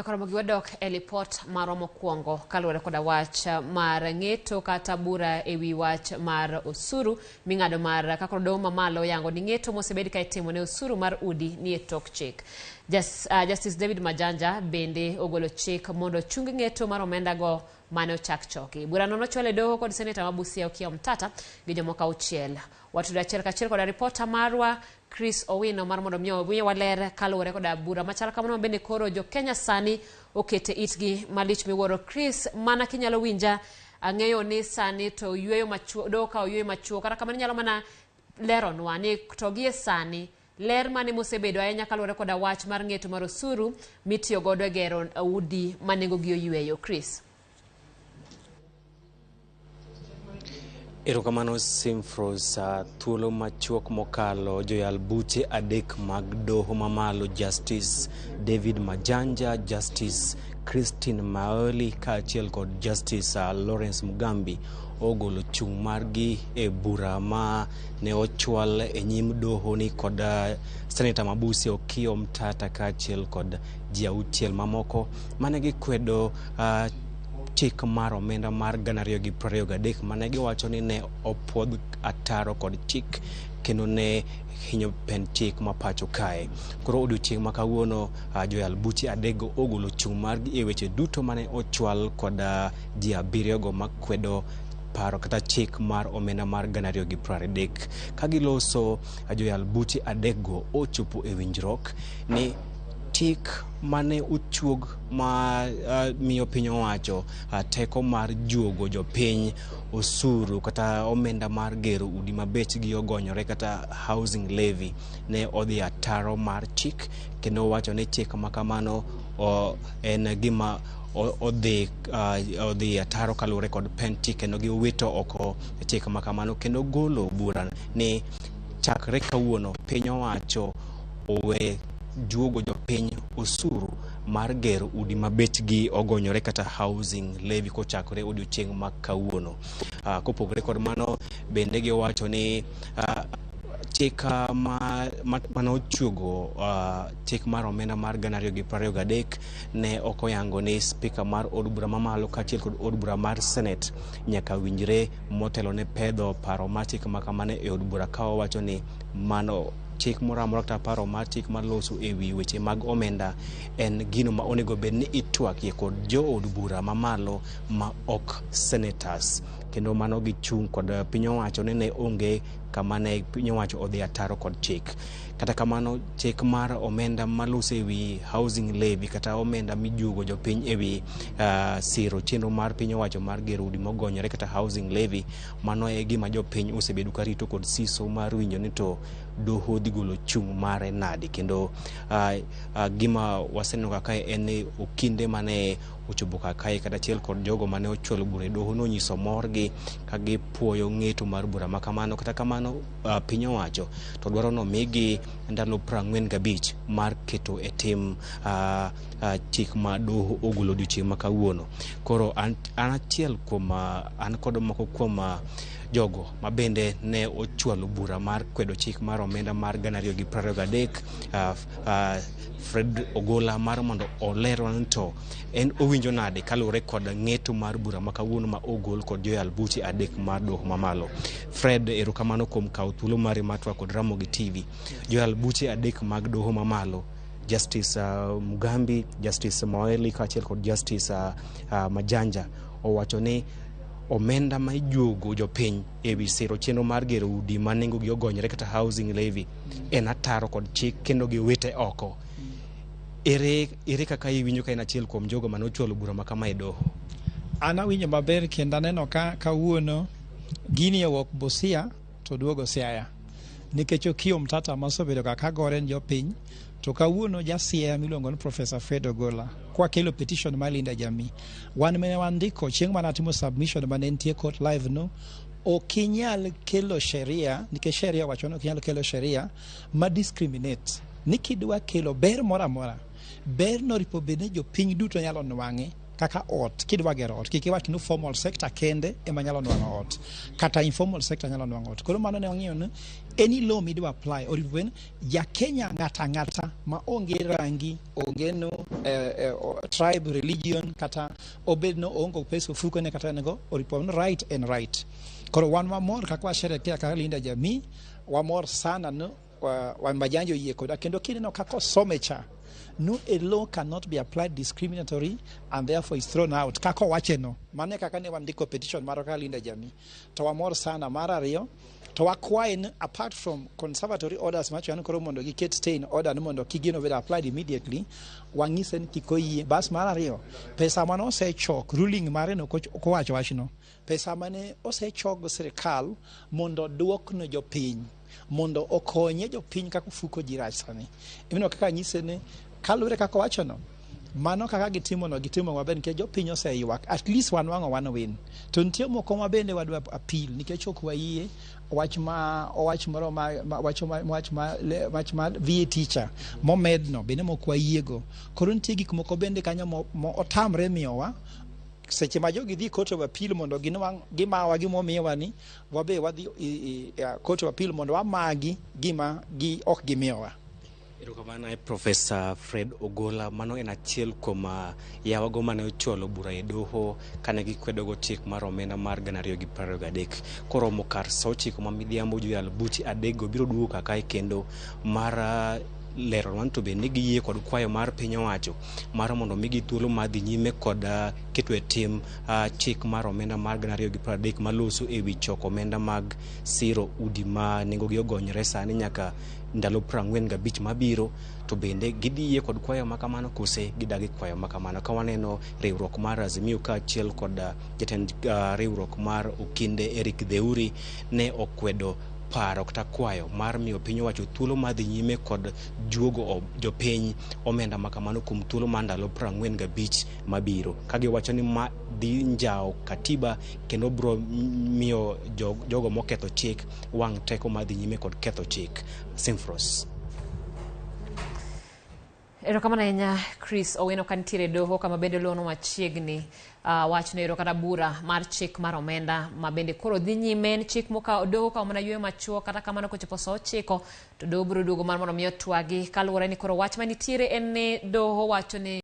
Ramogi wadok e lipot mar mokwongo kaluwore koda wach mar ng'eto kata bura ewi wach mar osuru ming'ado mar kaka doho mamalo yango ni ng'eto mosebed ka itimo ne osuru mar udi ni e tok chik. Justice David Majanja bende ogolo chik mondo chung ng'eto mar omenda go mane ochak choki. Burano nochwal e doho kod seneta ma Busia Okiya Omtata gi jomoko auchiel. Watudo achiel kachiel koda ripota marwa Chris Owino mar mondo miyo waler kaluwore koda bura machal kamano bende koro jo Kenya sani okete itgi malich miwuoro. Chris, mana kinyalo winja ang'eyo ni sani to yweyo machuo do ka yweyo machuo kata kamano nyalo mana leronwa ni to gie sani ler mane mosebedo ahinya kaluwore koda wach mar ng'eto mar osuru mitiyo godo e gero udi manengo gi oyweyo. Chris. Erokamano Simfros, thuolo machuok mokalo joyal buche adek mag doho mamalo Justice David Majanja, Justice Christine Maoli kaachiel kod Justice Lawrence Mugambi ogolo chung' margi e bura ma ne ochwal e nyim doho ni kod Seneta ma Busia Okiya Omtata kaachiel kod ji auchiel mamoko mane gikwedo chik mar omenda mar 2023 mane giwacho ni ne opuodh ataro kod chik kendo ne hinyo pen chik ma pacho kae. Koro odiochieng' ma kawuono joyal buche adego ogolo chung' margi e weche duto mane ochwal kod ji abiriyo go makwedo paro kata chik mar omenda mar 2023 kagiloso joyal buche adego ochopo e winjruok ni chik mane uchuog ma miyo piny owacho teko mar juogo jopiny osuru kata omenda mar gero udi mabechgi ogonyore kata housing levy ne odhi ataro mar chik kendo wacho ni chik makamano en gima odhi ataro kaluwore kod pen chik kendo giwito oko chik makamano kendo golo bura ni chakre kawuono piny owacho owe juogo jopiny osuru mar gero udi mabechgi ogonyore kata housing levy kochakore odiochieng' ma kawuono. Kopogore kod mano bende giwacho ni chik mane ochuogo chik mar omenda mar 2023 ne okoyango ni spika mar od bura mamalo kaachiel kod od bura mar Senate nyaka winjre motelo ne pedho paro mar chik makamane e od bura ka owacho ni mano chik moramora kata paro mar chik mar loso ewi weche mag omenda en gino ma onego bed ni itwakie kod jo od bura mamalo ma ok senators kendo mano gichung' kod piny owacho ne onge kama ne piny owacho odhi ataro kod chik. Kata kamano chik mar omenda maloso ewi housing levy kata omenda mijuogo jopiny ewi siro chenro mar piny owacho mar gero udi mogonyore kata housing levy mano e gima jopiny osebedo karito kod siso mar winjo ni to doho dhi golo chung' mare nadi kendo gima waseneno kaka en ni okinde mane ochopo kae kata achiel kod jogo mane ochwalo bura e doho nonyiso morgi ka gipuoyo ng'eto mar bura makamano. Kata kamano piny owacho to dwaro nomigi ndalo 45 mar keto e tim chik ma doho ogolo odiochieng' ma kawuono. Koro an achiel kuom an kod moko kuom jogo ma bende ne ochwalo bura mar kwedo chik mar omenda mar 2023 Fred Ogola mar mondo olero to en owinjo nade kaluwore kod ng'eto mar bura ma kawuono ma ogol kod joyal buche adek mar doho mamalo. Fred, erokamano kuom kawo thuolo mari matwa kod Ramogi TV. Joyal buche adek mag doho mamalo Justice Mugambi, Justice Maoli kaachiel kod Justice Majanja owacho ni omenda ma ijuogo jopiny ewi siro chenro mar gero udi ma nengo gi ogonyore kata housing levy en ataro kod chik kendo giwite oko. Ere kaka iwinjo ka en achiel kuom jogo mane ochwalo bura ma kama e doho? Ana winjo maber kendo aneno ka kawuono gini owuok Busia to duogo Siaya nikech Okiya Omtata mosebedo ka gore jopiny to kawuono jasiaya miluongo ni Professor Fred Ogola kwa kelo petition mar Linda Jamii wan mene wandiko chieng' mana timo submission mane nitie court live no okinyal kelo sheria nikech sheria wacho ni okinyal kelo sheria ma discriminate nikidwa kelo ber mora ber no ripo bene jopiny duto nyalo nwang'e kaka ot kidwa gero ot kikiwach ni formal sector kende ema nyalo nwang'o ot kata informal sector nyalo nwang'o ot. Koro mano ne wang'iyo ni any law midwa apply or even ja Kenya ng'ata ma onge rangi onge no tribe religion kata obed no ongo pesa fuko ne kata nego oripon right and right. Koro wan mamor kakwa sherekea kaka linda jamii wamor sana no wa majanjo yie koda kendo kineno kako somecha no, a law cannot be applied discriminatory and therefore is thrown out. Kako wacheno mane kaka ne wandiko petition maro ka linda jamii to wamor sana mara riyo to wakwain apart from conservatory orders macho an koro mondo giket stay in order no mondo kigino be applied immediately wang'isen kikoyie bas mara riyo pesa mane osechok ruling mare no ko wacho wachno pesa mane osechok go sirikal mondo duokno jopiny mondo okonye jopiny kaka fuko jirach sani imino kaka nyise ne kalure kaka wachono mano kaka gitimo maber nikech jopiny oseywak at least wanwang'o wan win to nitie moko ma bende wadwa appeal nikech ok wayie wach ma VA teacher momedno bende mok wayiego. Koro nitie gik moko bende kanyo mo otamre miyowa seche ma jogi dhi court of appeal mondo gimawa gimomiyowa ni wabe wadhi court of appeal mondo wamagi gima ok gimiyowa. Erokamano Professor Fred Ogola, mano en achiel kuom yawago mane ocholo bura e doho kane gikwedogo chik mar omenda mar 2023. Koro mokar saa 9 ma midhiambo juu albuchi adekgo biro duogo kaka kendo mar lero wan to be nigi yie kod kwayo mar piny owacho mar mondo migi thuolo mar dhi nyime kod keto e tim chik mar omenda mar 2023 maloso e wi choko omenda mag siro udi ma nengogi ogonyre sani nyaka ndalo 45 mabiro. To bende gidhiye kod kwayo makamano kose gidagi kwayo makamano ka waneno riwruok mar Azimio ka achiel kod jatend riwruok mar Okinde Eric Dheuri ne okwedo paro kata kwayo mar miyo piny owacho thuolo mar dhi nyime kod juogo jopiny omenda makamano kuom thuolo mar ndalo 45 mabiro ka giwacho ni ma dhi njao katiba kendo bro miyo jogo moketho chik wang' teko mar dhi nyime kod ketho chik. Simfros. Erokamano ahinya Chris Owino kantiere doho kama bende lono machiegni wachno ero kata bura mar chik mar omenda ma bende koro dhi nyime en chik moka doho ka mana ywe machuo kata kamano kochopo saa 9 to doho biro duogo mar mondo miyo twagi kaluwore ni koro wach manitiere en ni doho wacho ni